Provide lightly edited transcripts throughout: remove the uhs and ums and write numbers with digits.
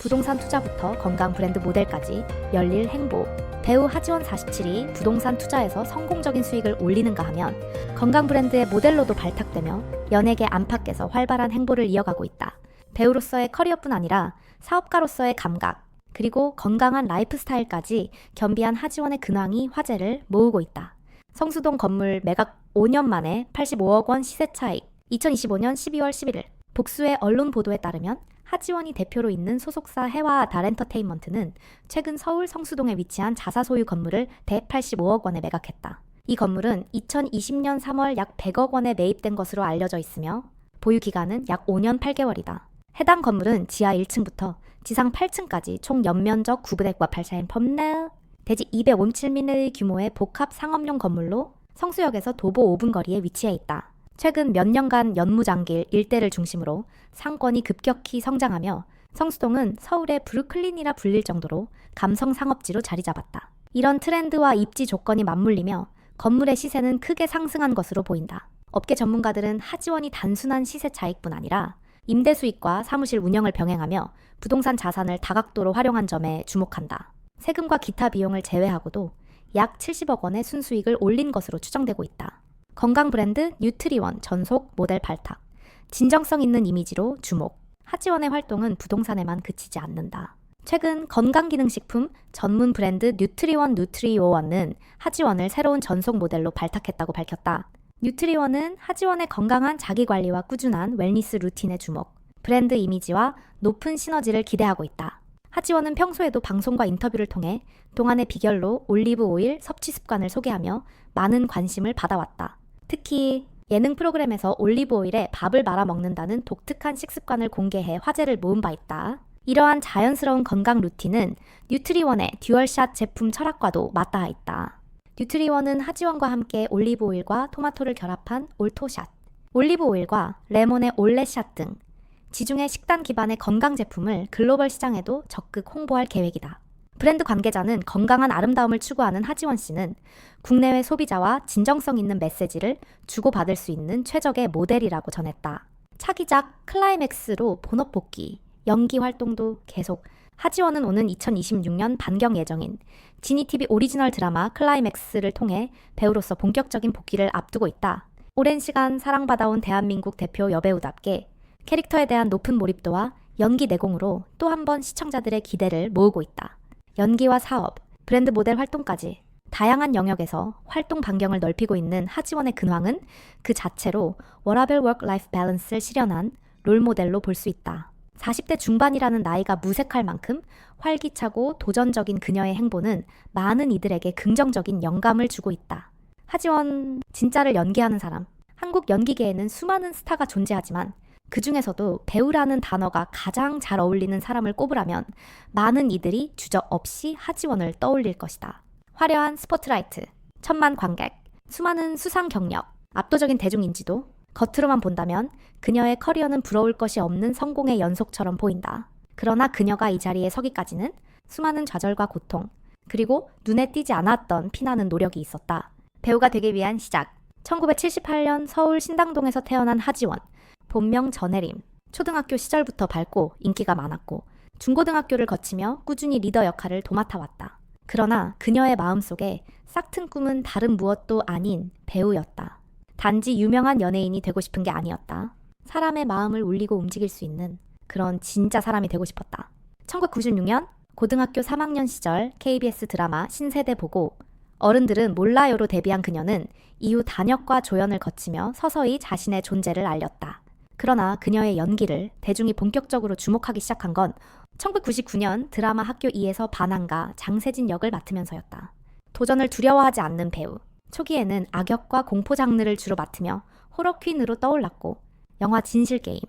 부동산 투자부터 건강 브랜드 모델까지 열일 행보. 배우 하지원 47이 부동산 투자에서 성공적인 수익을 올리는가 하면 건강 브랜드의 모델로도 발탁되며 연예계 안팎에서 활발한 행보를 이어가고 있다. 배우로서의 커리어뿐 아니라 사업가로서의 감각, 그리고 건강한 라이프 스타일까지 겸비한 하지원의 근황이 화제를 모으고 있다. 성수동 건물 매각 5년 만에 85억 원 시세 차익. 2025년 12월 11일 복수의 언론 보도에 따르면 하지원이 대표로 있는 소속사 해와 달엔터테인먼트는 최근 서울 성수동에 위치한 자사 소유 건물을 대 85억 원에 매각했다. 이 건물은 2020년 3월 약 100억 원에 매입된 것으로 알려져 있으며 보유 기간은 약 5년 8개월이다. 해당 건물은 지하 1층부터 지상 8층까지 총 연면적 900과 8차인 펌네 대지 257밀리의 규모의 복합 상업용 건물로 성수역에서 도보 5분 거리에 위치해 있다. 최근 몇 년간 연무장길 일대를 중심으로 상권이 급격히 성장하며 성수동은 서울의 브루클린이라 불릴 정도로 감성 상업지로 자리 잡았다. 이런 트렌드와 입지 조건이 맞물리며 건물의 시세는 크게 상승한 것으로 보인다. 업계 전문가들은 하지원이 단순한 시세 차익뿐 아니라 임대 수익과 사무실 운영을 병행하며 부동산 자산을 다각도로 활용한 점에 주목한다. 세금과 기타 비용을 제외하고도 약 70억 원의 순수익을 올린 것으로 추정되고 있다. 건강 브랜드 뉴트리원 전속 모델 발탁. 진정성 있는 이미지로 주목. 하지원의 활동은 부동산에만 그치지 않는다. 최근 건강기능식품 전문 브랜드 뉴트리원 누트리오원은 하지원을 새로운 전속 모델로 발탁했다고 밝혔다. 뉴트리원은 하지원의 건강한 자기관리와 꾸준한 웰니스 루틴에 주목. 브랜드 이미지와 높은 시너지를 기대하고 있다. 하지원은 평소에도 방송과 인터뷰를 통해 동안의 비결로 올리브 오일 섭취 습관을 소개하며 많은 관심을 받아왔다. 특히 예능 프로그램에서 올리브 오일에 밥을 말아 먹는다는 독특한 식습관을 공개해 화제를 모은 바 있다. 이러한 자연스러운 건강 루틴은 뉴트리원의 듀얼샷 제품 철학과도 맞닿아 있다. 뉴트리원은 하지원과 함께 올리브 오일과 토마토를 결합한 올토샷, 올리브 오일과 레몬의 올레샷 등 지중해 식단 기반의 건강 제품을 글로벌 시장에도 적극 홍보할 계획이다. 브랜드 관계자는 건강한 아름다움을 추구하는 하지원 씨는 국내외 소비자와 진정성 있는 메시지를 주고받을 수 있는 최적의 모델이라고 전했다. 차기작 클라이맥스로 본업 복귀, 연기 활동도 계속. 하지원은 오는 2026년 반경 예정인 지니TV 오리지널 드라마 클라이맥스를 통해 배우로서 본격적인 복귀를 앞두고 있다. 오랜 시간 사랑받아온 대한민국 대표 여배우답게 캐릭터에 대한 높은 몰입도와 연기 내공으로 또 한 번 시청자들의 기대를 모으고 있다. 연기와 사업, 브랜드 모델 활동까지 다양한 영역에서 활동 반경을 넓히고 있는 하지원의 근황은 그 자체로 워라밸 워크-라이프 밸런스를 실현한 롤모델로 볼 수 있다. 40대 중반이라는 나이가 무색할 만큼 활기차고 도전적인 그녀의 행보는 많은 이들에게 긍정적인 영감을 주고 있다. 하지원 진짜를 연기하는 사람. 한국 연기계에는 수많은 스타가 존재하지만 그 중에서도 배우라는 단어가 가장 잘 어울리는 사람을 꼽으라면 많은 이들이 주저 없이 하지원을 떠올릴 것이다. 화려한 스포트라이트, 천만 관객, 수많은 수상 경력, 압도적인 대중인지도 겉으로만 본다면 그녀의 커리어는 부러울 것이 없는 성공의 연속처럼 보인다. 그러나 그녀가 이 자리에 서기까지는 수많은 좌절과 고통, 그리고 눈에 띄지 않았던 피나는 노력이 있었다. 배우가 되기 위한 시작. 1978년 서울 신당동에서 태어난 하지원. 본명 전혜림. 초등학교 시절부터 밝고 인기가 많았고 중고등학교를 거치며 꾸준히 리더 역할을 도맡아왔다. 그러나 그녀의 마음속에 싹튼 꿈은 다른 무엇도 아닌 배우였다. 단지 유명한 연예인이 되고 싶은 게 아니었다. 사람의 마음을 울리고 움직일 수 있는 그런 진짜 사람이 되고 싶었다. 1996년 고등학교 3학년 시절 KBS 드라마 신세대 보고 어른들은 몰라요로 데뷔한 그녀는 이후 단역과 조연을 거치며 서서히 자신의 존재를 알렸다. 그러나 그녀의 연기를 대중이 본격적으로 주목하기 시작한 건 1999년 드라마 학교 2에서 반항가 장세진 역을 맡으면서였다. 도전을 두려워하지 않는 배우. 초기에는 악역과 공포 장르를 주로 맡으며 호러 퀸으로 떠올랐고 영화 진실게임,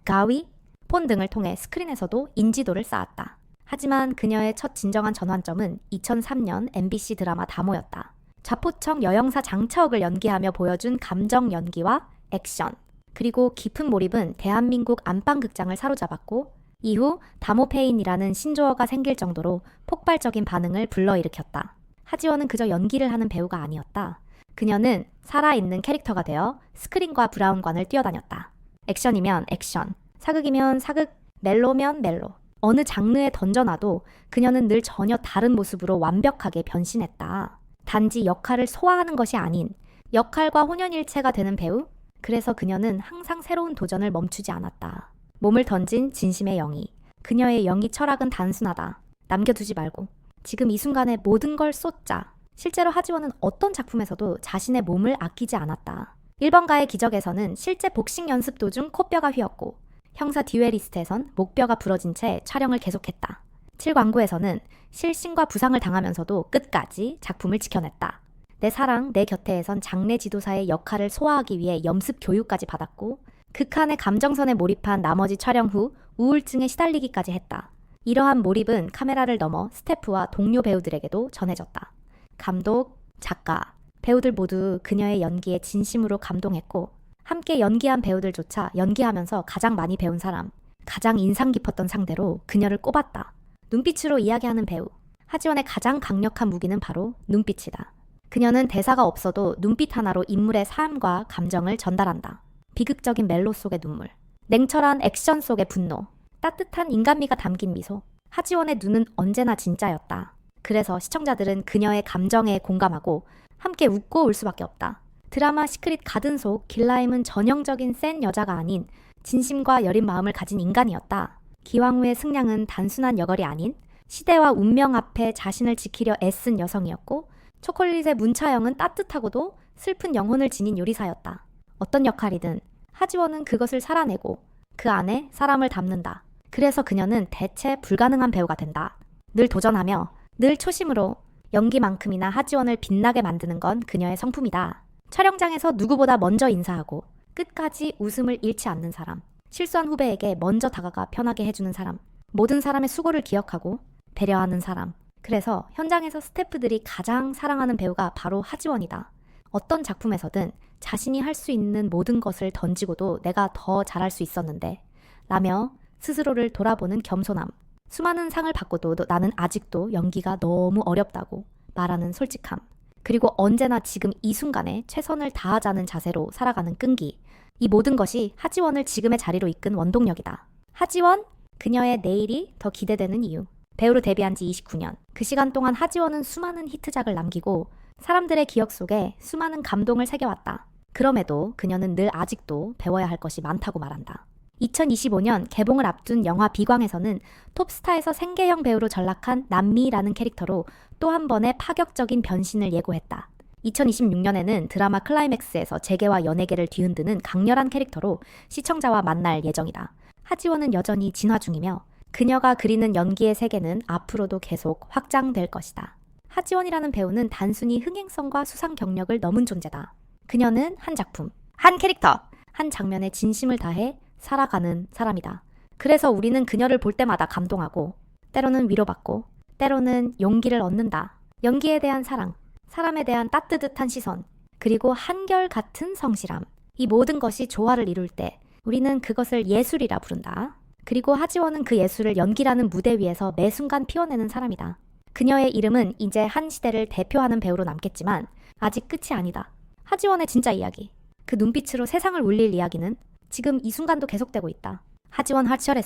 가위, 폰 등을 통해 스크린에서도 인지도를 쌓았다. 하지만 그녀의 첫 진정한 전환점은 2003년 MBC 드라마 다모였다. 자포청 여영사 장차옥을 연기하며 보여준 감정 연기와 액션, 그리고 깊은 몰입은 대한민국 안방극장을 사로잡았고 이후 다모페인이라는 신조어가 생길 정도로 폭발적인 반응을 불러일으켰다. 하지원은 그저 연기를 하는 배우가 아니었다. 그녀는 살아있는 캐릭터가 되어 스크린과 브라운관을 뛰어다녔다. 액션이면 액션, 사극이면 사극, 멜로면 멜로. 어느 장르에 던져놔도 그녀는 늘 전혀 다른 모습으로 완벽하게 변신했다. 단지 역할을 소화하는 것이 아닌 역할과 혼연일체가 되는 배우? 그래서 그녀는 항상 새로운 도전을 멈추지 않았다. 몸을 던진 진심의 영희. 그녀의 연기 철학은 단순하다. 남겨두지 말고 지금 이 순간에 모든 걸 쏟자. 실제로 하지원은 어떤 작품에서도 자신의 몸을 아끼지 않았다. 1번가의 기적에서는 실제 복싱 연습 도중 코뼈가 휘었고 형사 듀에리스트에선 목뼈가 부러진 채 촬영을 계속했다. 7광구에서는 실신과 부상을 당하면서도 끝까지 작품을 지켜냈다. 내 사랑, 내 곁에에선 장례 지도사의 역할을 소화하기 위해 염습 교육까지 받았고 극한의 감정선에 몰입한 나머지 촬영 후 우울증에 시달리기까지 했다. 이러한 몰입은 카메라를 넘어 스태프와 동료 배우들에게도 전해졌다. 감독, 작가, 배우들 모두 그녀의 연기에 진심으로 감동했고 함께 연기한 배우들조차 연기하면서 가장 많이 배운 사람, 가장 인상 깊었던 상대로 그녀를 꼽았다. 눈빛으로 이야기하는 배우. 하지원의 가장 강력한 무기는 바로 눈빛이다. 그녀는 대사가 없어도 눈빛 하나로 인물의 삶과 감정을 전달한다. 비극적인 멜로 속의 눈물, 냉철한 액션 속의 분노, 따뜻한 인간미가 담긴 미소. 하지원의 눈은 언제나 진짜였다. 그래서 시청자들은 그녀의 감정에 공감하고 함께 웃고 울 수밖에 없다. 드라마 시크릿 가든 속 길라임은 전형적인 센 여자가 아닌 진심과 여린 마음을 가진 인간이었다. 기왕후의 승량은 단순한 여걸이 아닌 시대와 운명 앞에 자신을 지키려 애쓴 여성이었고 초콜릿의 문차영은 따뜻하고도 슬픈 영혼을 지닌 요리사였다. 어떤 역할이든 하지원은 그것을 살아내고 그 안에 사람을 담는다. 그래서 그녀는 대체 불가능한 배우가 된다. 늘 도전하며 늘 초심으로 연기만큼이나 하지원을 빛나게 만드는 건 그녀의 성품이다. 촬영장에서 누구보다 먼저 인사하고 끝까지 웃음을 잃지 않는 사람. 실수한 후배에게 먼저 다가가 편하게 해주는 사람. 모든 사람의 수고를 기억하고 배려하는 사람. 그래서 현장에서 스태프들이 가장 사랑하는 배우가 바로 하지원이다. 어떤 작품에서든 자신이 할 수 있는 모든 것을 던지고도 내가 더 잘할 수 있었는데 라며 스스로를 돌아보는 겸손함. 수많은 상을 받고도 나는 아직도 연기가 너무 어렵다고 말하는 솔직함. 그리고 언제나 지금 이 순간에 최선을 다하자는 자세로 살아가는 끈기. 이 모든 것이 하지원을 지금의 자리로 이끈 원동력이다. 하지원, 그녀의 내일이 더 기대되는 이유. 배우로 데뷔한 지 29년. 그 시간 동안 하지원은 수많은 히트작을 남기고 사람들의 기억 속에 수많은 감동을 새겨왔다. 그럼에도 그녀는 늘 아직도 배워야 할 것이 많다고 말한다. 2025년 개봉을 앞둔 영화 비광에서는 톱스타에서 생계형 배우로 전락한 남미라는 캐릭터로 또 한 번의 파격적인 변신을 예고했다. 2026년에는 드라마 클라이맥스에서 재계와 연예계를 뒤흔드는 강렬한 캐릭터로 시청자와 만날 예정이다. 하지원은 여전히 진화 중이며 그녀가 그리는 연기의 세계는 앞으로도 계속 확장될 것이다. 하지원이라는 배우는 단순히 흥행성과 수상 경력을 넘은 존재다. 그녀는 한 작품, 한 캐릭터, 한 장면에 진심을 다해 살아가는 사람이다. 그래서 우리는 그녀를 볼 때마다 감동하고 때로는 위로받고 때로는 용기를 얻는다. 연기에 대한 사랑, 사람에 대한 따뜻한 시선, 그리고 한결같은 성실함. 이 모든 것이 조화를 이룰 때 우리는 그것을 예술이라 부른다. 그리고 하지원은 그 예술을 연기라는 무대 위에서 매 순간 피워내는 사람이다. 그녀의 이름은 이제 한 시대를 대표하는 배우로 남겠지만 아직 끝이 아니다. 하지원의 진짜 이야기, 그 눈빛으로 세상을 울릴 이야기는 지금 이 순간도 계속되고 있다. 하지원 하철의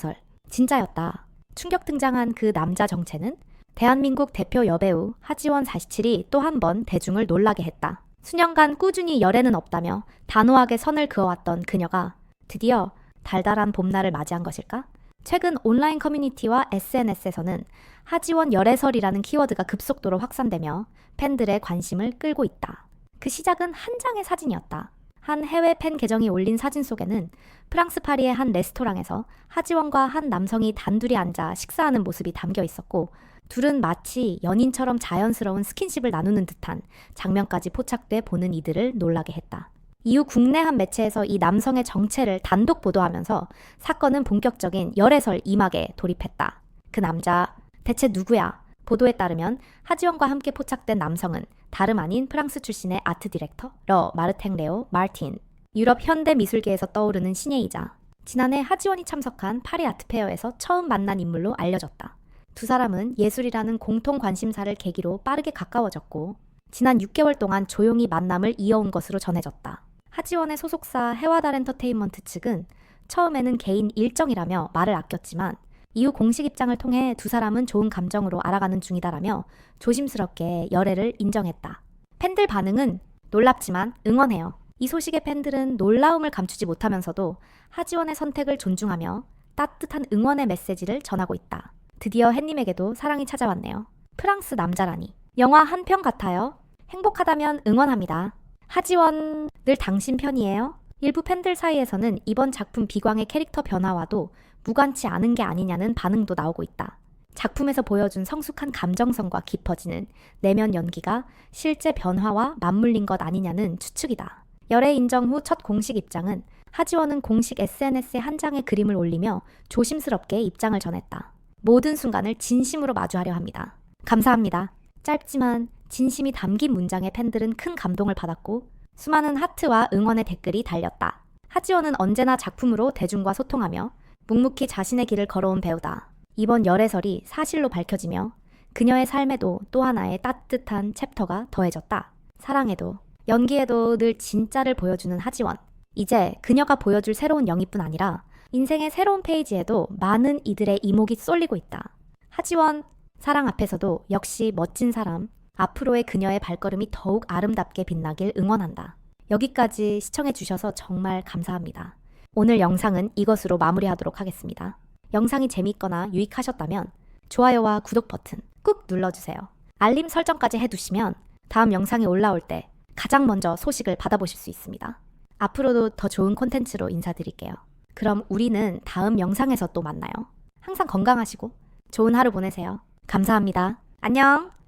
진짜였다. 충격 등장한 그 남자 정체는 대한민국 대표 여배우 하지원 47이 또 한 번 대중을 놀라게 했다. 수년간 꾸준히 열애는 없다며 단호하게 선을 그어왔던 그녀가 드디어 달달한 봄날을 맞이한 것일까? 최근 온라인 커뮤니티와 SNS에서는 하지원 열애설이라는 키워드가 급속도로 확산되며 팬들의 관심을 끌고 있다. 그 시작은 한 장의 사진이었다. 한 해외 팬 계정이 올린 사진 속에는 프랑스 파리의 한 레스토랑에서 하지원과 한 남성이 단둘이 앉아 식사하는 모습이 담겨 있었고 둘은 마치 연인처럼 자연스러운 스킨십을 나누는 듯한 장면까지 포착돼 보는 이들을 놀라게 했다. 이후 국내 한 매체에서 이 남성의 정체를 단독 보도하면서 사건은 본격적인 열애설 2막에 돌입했다. 그 남자 대체 누구야? 보도에 따르면 하지원과 함께 포착된 남성은 다름 아닌 프랑스 출신의 아트 디렉터 러 마르탱 레오 마르틴. 유럽 현대 미술계에서 떠오르는 신예이자 지난해 하지원이 참석한 파리 아트페어에서 처음 만난 인물로 알려졌다. 두 사람은 예술이라는 공통 관심사를 계기로 빠르게 가까워졌고 지난 6개월 동안 조용히 만남을 이어온 것으로 전해졌다. 하지원의 소속사 해와달 엔터테인먼트 측은 처음에는 개인 일정이라며 말을 아꼈지만 이후 공식 입장을 통해 두 사람은 좋은 감정으로 알아가는 중이다라며 조심스럽게 열애를 인정했다. 팬들 반응은 놀랍지만 응원해요. 이 소식에 팬들은 놀라움을 감추지 못하면서도 하지원의 선택을 존중하며 따뜻한 응원의 메시지를 전하고 있다. 드디어 햇님에게도 사랑이 찾아왔네요. 프랑스 남자라니. 영화 한 편 같아요. 행복하다면 응원합니다. 하지원 늘 당신 편이에요? 일부 팬들 사이에서는 이번 작품 비광의 캐릭터 변화와도 무관치 않은 게 아니냐는 반응도 나오고 있다. 작품에서 보여준 성숙한 감정선과 깊어지는 내면 연기가 실제 변화와 맞물린 것 아니냐는 추측이다. 열애 인정 후 첫 공식 입장은 하지원은 공식 SNS에 한 장의 그림을 올리며 조심스럽게 입장을 전했다. 모든 순간을 진심으로 마주하려 합니다. 감사합니다. 짧지만 진심이 담긴 문장에 팬들은 큰 감동을 받았고 수많은 하트와 응원의 댓글이 달렸다. 하지원은 언제나 작품으로 대중과 소통하며 묵묵히 자신의 길을 걸어온 배우다. 이번 열애설이 사실로 밝혀지며 그녀의 삶에도 또 하나의 따뜻한 챕터가 더해졌다. 사랑에도 연기에도 늘 진짜를 보여주는 하지원. 이제 그녀가 보여줄 새로운 영입뿐 아니라 인생의 새로운 페이지에도 많은 이들의 이목이 쏠리고 있다. 하지원 사랑 앞에서도 역시 멋진 사람, 앞으로의 그녀의 발걸음이 더욱 아름답게 빛나길 응원한다. 여기까지 시청해주셔서 정말 감사합니다. 오늘 영상은 이것으로 마무리하도록 하겠습니다. 영상이 재밌거나 유익하셨다면 좋아요와 구독 버튼 꾹 눌러주세요. 알림 설정까지 해두시면 다음 영상이 올라올 때 가장 먼저 소식을 받아보실 수 있습니다. 앞으로도 더 좋은 콘텐츠로 인사드릴게요. 그럼 우리는 다음 영상에서 또 만나요. 항상 건강하시고 좋은 하루 보내세요. 감사합니다. 안녕!